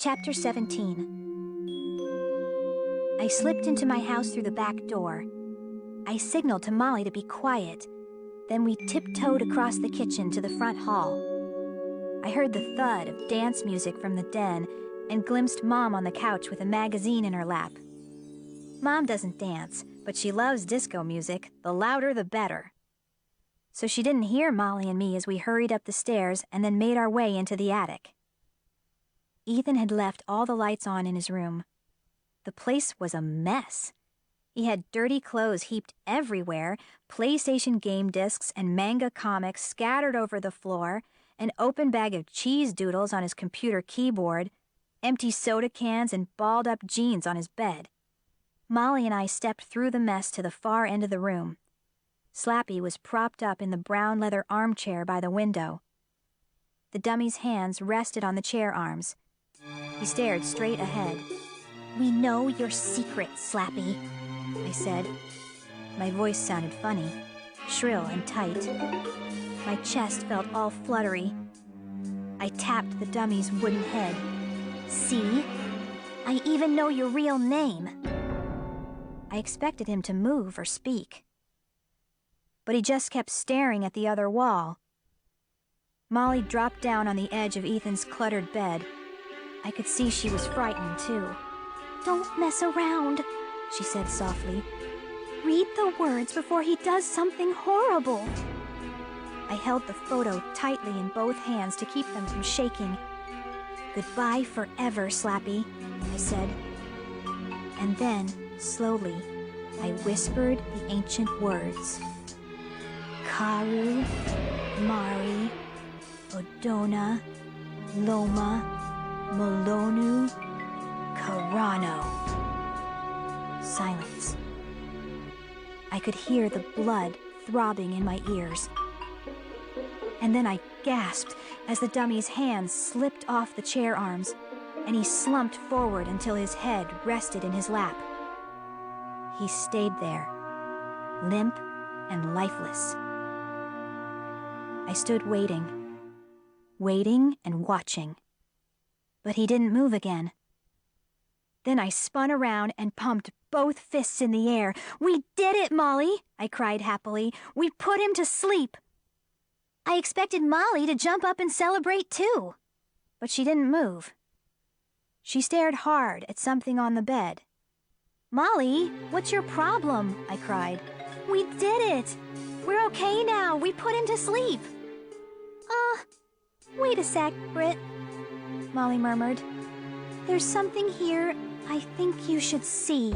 Chapter 17. I slipped into my house through the back door. I signaled to Molly to be quiet. Then we tiptoed across the kitchen to the front hall. I heard the thud of dance music from the den and glimpsed Mom on the couch with a magazine in her lap. Mom doesn't dance, but she loves disco music. The louder the better. So she didn't hear Molly and me as we hurried up the stairs and then made our way into the attic. Ethan had left all the lights on in his room. The place was a mess. He had dirty clothes heaped everywhere, PlayStation game discs and manga comics scattered over the floor, an open bag of cheese doodles on his computer keyboard, empty soda cans and balled-up jeans on his bed. Molly and I stepped through the mess to the far end of the room. Slappy was propped up in the brown leather armchair by the window. The dummy's hands rested on the chair arms. He stared straight ahead. "We know your secret, Slappy," I said. My voice sounded funny, shrill and tight. My chest felt all fluttery. I tapped the dummy's wooden head. "See? I even know your real name." I expected him to move or speak. But he just kept staring at the other wall. Molly dropped down on the edge of Ethan's cluttered bed. I could see she was frightened, too. "Don't mess around," she said softly. "Read the words before he does something horrible." I held the photo tightly in both hands to keep them from shaking. "Goodbye forever, Slappy," I said. And then, slowly, I whispered the ancient words. Karu, Mari, Odona, Loma, Molonu, Karano. Silence. I could hear the blood throbbing in my ears. And then I gasped as the dummy's hands slipped off the chair arms, and he slumped forward until his head rested in his lap. He stayed there, limp and lifeless. I stood waiting and watching. But he didn't move again. Then I spun around and pumped both fists in the air. "We did it, Molly!" I cried happily. "We put him to sleep!" I expected Molly to jump up and celebrate too, but she didn't move. She stared hard at something on the bed. "Molly, what's your problem?" I cried. "We did it! We're okay now. We put him to sleep." Wait a sec, Britt," Molly murmured. "There's something here I think you should see."